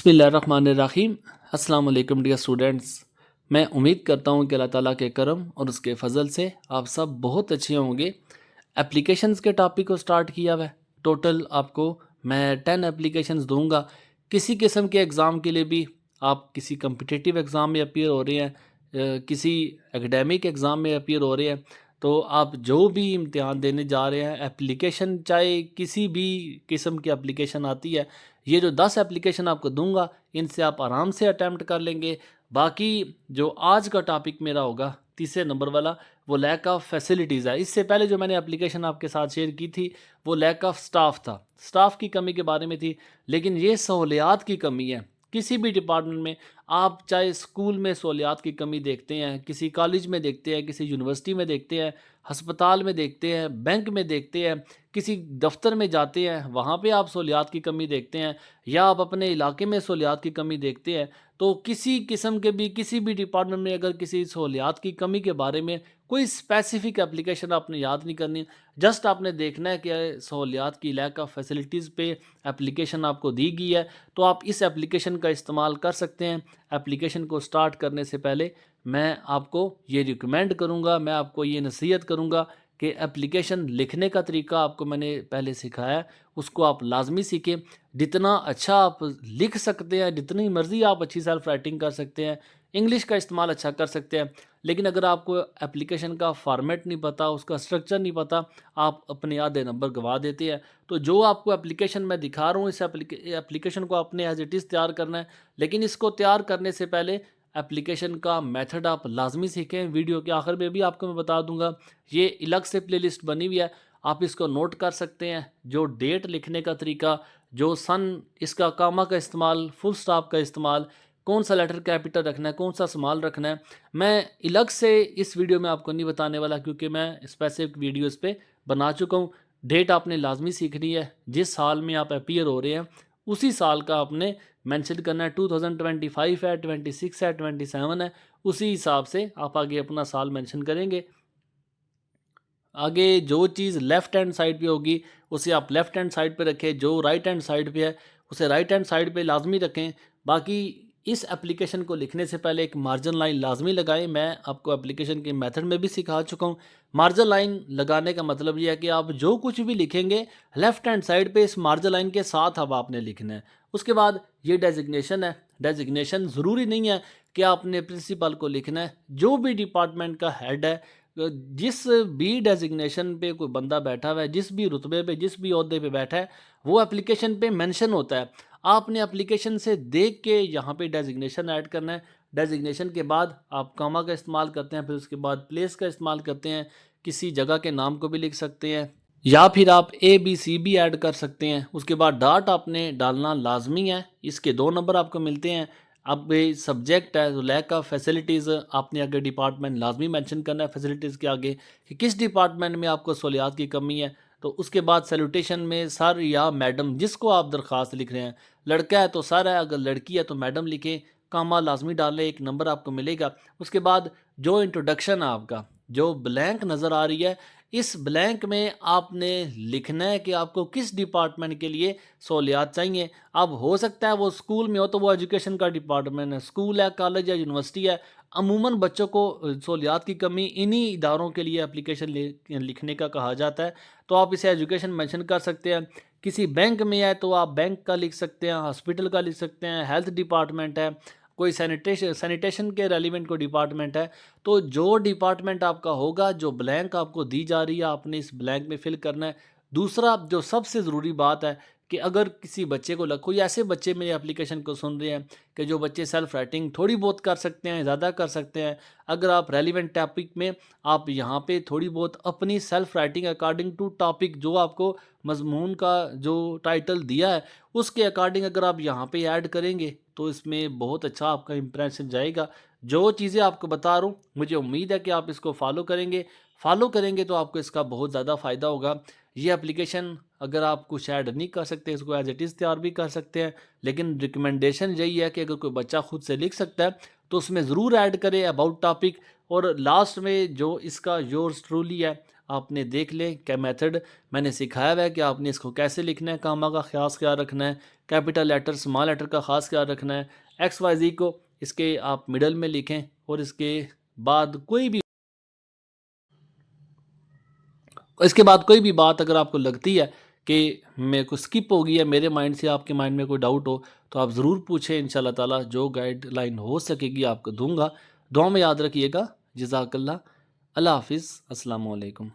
बिस्मिल्लाहिर्रहमानिर्रहीम। अस्सलाम वालेकुम डियर स्टूडेंट्स। मैं उम्मीद करता हूँ कि अल्लाह ताला के करम और उसके फ़ज़ल से आप सब बहुत अच्छे होंगे। एप्लीकेशंस के टॉपिक को स्टार्ट किया हुआ है। टोटल आपको मैं 10 एप्लीकेशंस दूंगा। किसी किस्म के एग्ज़ाम के लिए भी, आप किसी कम्पिटिटिव एग्ज़ाम में अपीयर हो रहे हैं, किसी एकेडमिक एग्ज़ाम में अपीयर हो रहे हैं, तो आप जो भी इम्तिहान देने जा रहे हैं, एप्लीकेशन चाहे किसी भी किस्म की एप्लीकेशन आती है, ये जो 10 एप्लीकेशन आपको दूंगा, इनसे आप आराम से अटैम्प्ट कर लेंगे। बाकी जो आज का टॉपिक मेरा होगा तीसरे नंबर वाला, वो लैक ऑफ फैसिलिटीज़ है। इससे पहले जो मैंने एप्लीकेशन आपके साथ शेयर की थी, वो लैक ऑफ स्टाफ था, स्टाफ की कमी के बारे में थी। लेकिन ये सहूलियात की कमी है किसी भी डिपार्टमेंट में। आप चाहे स्कूल में सहूलियात की कमी देखते हैं, किसी कॉलेज में देखते हैं, किसी यूनिवर्सिटी में देखते हैं, हस्पताल में देखते हैं, बैंक में देखते हैं, किसी दफ्तर में जाते हैं, वहाँ पे आप सहूलियात की कमी देखते हैं, या आप अपने इलाके में सहूलियात की कमी देखते हैं। तो किसी किस्म के भी किसी भी डिपार्टमेंट में अगर किसी सहूलियात की कमी के बारे में कोई स्पेसिफिक एप्लीकेशन आपने याद नहीं करनी, जस्ट आपने देखना है कि सहूलियात की लैक ऑफ फैसिलिटीज़ पे एप्लीकेशन आपको दी गई है, तो आप इस एप्लीकेशन का इस्तेमाल कर सकते हैं। एप्लीकेशन को स्टार्ट करने से पहले मैं आपको ये रिकमेंड करूँगा, मैं आपको ये नसीहत करूँगा कि एप्लीकेशन लिखने का तरीका आपको मैंने पहले सिखाया है, उसको आप लाजमी सीखें। जितना अच्छा आप लिख सकते हैं, जितनी मर्ज़ी आप अच्छी सेल्फ राइटिंग कर सकते हैं, इंग्लिश का इस्तेमाल अच्छा कर सकते हैं, लेकिन अगर आपको एप्लीकेशन का फॉर्मेट नहीं पता, उसका स्ट्रक्चर नहीं पता, आप अपने आधे नंबर गंवा देते हैं। तो जो आपको एप्लीकेशन मैं दिखा रहा हूँ, इस एप्लीकेशन को आपने एज इट इज़ तैयार करना है। लेकिन इसको तैयार करने से पहले एप्लीकेशन का मेथड आप लाजमी सीखें। वीडियो के आखिर में भी आपको मैं बता दूंगा, ये अलग से प्लेलिस्ट बनी हुई है, आप इसको नोट कर सकते हैं। जो डेट लिखने का तरीका, जो सन, इसका कामा का इस्तेमाल, फुल स्टॉप का इस्तेमाल, कौन सा लेटर कैपिटल रखना है, कौन सा स्मॉल रखना है, मैं अलग से इस वीडियो में आपको नहीं बताने वाला, क्योंकि मैं स्पेसिफिक वीडियो इस पे बना चुका हूँ। डेट आपने लाजमी सीखनी है, जिस साल में आप अपीयर हो रहे हैं उसी साल का आपने मेंशन करना है। 2025 है, 26 है, 27 है, उसी हिसाब से आप आगे अपना साल मेंशन करेंगे। आगे जो चीज़ लेफ़्ट हैंड साइड पे होगी उसे आप लेफ़्ट हैंड साइड पे रखें, जो राइट हैंड साइड पे है उसे राइट हैंड साइड पे लाजमी रखें। बाकी इस एप्लीकेशन को लिखने से पहले एक मार्जिन लाइन लाजमी लगाएं। मैं आपको एप्लीकेशन के मेथड में भी सिखा चुका हूं। मार्जिन लाइन लगाने का मतलब ये है कि आप जो कुछ भी लिखेंगे लेफ़्ट हैंड साइड पे इस मार्जिन लाइन के साथ अब आपने लिखना है। उसके बाद ये डेजिग्नेशन है। डेजिग्नेशन ज़रूरी नहीं है कि आपने प्रिंसिपल को लिखना है, जो भी डिपार्टमेंट का हेड है, जिस भी डेजिग्नेशन पे कोई बंदा बैठा हुआ है, जिस भी रुतबे पे, जिस भी ओहदे पे बैठा है, वो एप्लीकेशन पे मेंशन होता है। आपने एप्लीकेशन से देख के यहाँ पे डेजिग्नेशन ऐड करना है। डेजिग्नेशन के बाद आप कॉमा का इस्तेमाल करते हैं, फिर उसके बाद प्लेस का इस्तेमाल करते हैं। किसी जगह के नाम को भी लिख सकते हैं, या फिर आप ABC भी ऐड कर सकते हैं। उसके बाद डॉट आपने डालना लाजमी है। इसके 2 नंबर आपको मिलते हैं। अब ये सब्जेक्ट है, तो लैक ऑफ फैसिलिटीज़ आपने आगे डिपार्टमेंट लाजमी मेंशन करना है फैसिलिटीज़ के आगे, कि किस डिपार्टमेंट में आपको सहूलियात की कमी है। तो उसके बाद सैल्यूटेशन में सर या मैडम, जिसको आप दरख्वास्त लिख रहे हैं, लड़का है तो सर है, अगर लड़की है तो मैडम लिखें। कामा लाजमी डालें, 1 नंबर आपको मिलेगा। उसके बाद जो इंट्रोडक्शन है आपका, जो ब्लैंक नज़र आ रही है, इस ब्लैंक में आपने लिखना है कि आपको किस डिपार्टमेंट के लिए सहूलियात चाहिए। अब हो सकता है वो स्कूल में हो तो वो एजुकेशन का डिपार्टमेंट है, स्कूल है, कॉलेज है, यूनिवर्सिटी है, अमूमन बच्चों को सहूलियात की कमी इन्हीं इदारों के लिए एप्लीकेशन लिखने का कहा जाता है। तो आप इसे एजुकेशन मेंशन कर सकते हैं। किसी बैंक में है तो आप बैंक का लिख सकते हैं, हॉस्पिटल का लिख सकते हैं, हेल्थ डिपार्टमेंट है, कोई सैनिटेशन सैनिटेशन के रेलिवेंट कोई डिपार्टमेंट है। तो जो डिपार्टमेंट आपका होगा, जो ब्लैंक आपको दी जा रही है, आपने इस ब्लैंक में फिल करना है। दूसरा जो सबसे ज़रूरी बात है कि अगर किसी बच्चे को कोई ऐसे बच्चे मेरे एप्लीकेशन को सुन रहे हैं कि जो बच्चे सेल्फ राइटिंग थोड़ी बहुत कर सकते हैं, ज़्यादा कर सकते हैं, अगर आप रेलिवेंट टॉपिक में आप यहाँ पे थोड़ी बहुत अपनी self writing according to topic, जो आपको मजमून का जो टाइटल दिया है उसके अकॉर्डिंग अगर आप यहाँ पे ऐड करेंगे तो इसमें बहुत अच्छा आपका इंप्रेशन जाएगा। जो चीज़ें आपको बता रहा हूँ, मुझे उम्मीद है कि आप इसको फॉलो करेंगे तो आपको इसका बहुत ज़्यादा फ़ायदा होगा। ये एप्लीकेशन अगर आप कुछ ऐड नहीं कर सकते, इसको एज इट इज़ तैयार भी कर सकते हैं, लेकिन रिकमेंडेशन यही है कि अगर कोई बच्चा खुद से लिख सकता है तो उसमें ज़रूर ऐड करें अबाउट टॉपिक। और लास्ट में जो इसका योर्स ट्रूली है आपने देख लें क्या मेथड मैंने सिखाया हुआ है कि आपने इसको कैसे लिखना है, कामा का ख़ास ख्याल रखना है, कैपिटल लेटर स्मॉल लेटर का ख़ास ख्याल रखना है, एक्स वाई जी को इसके आप मिडल में लिखें और इसके बाद कोई भी बात अगर आपको लगती है कि मेरे को स्किप हो गई है, मेरे माइंड से आपके माइंड में कोई डाउट हो तो आप ज़रूर पूछें। इंशाल्लाह ताला जो गाइडलाइन हो सकेगी आपको दूंगा। दुआ में याद रखिएगा। जज़ाकल्लाह। अल्लाह हाफिज़। अस्सलामु अलैकुम।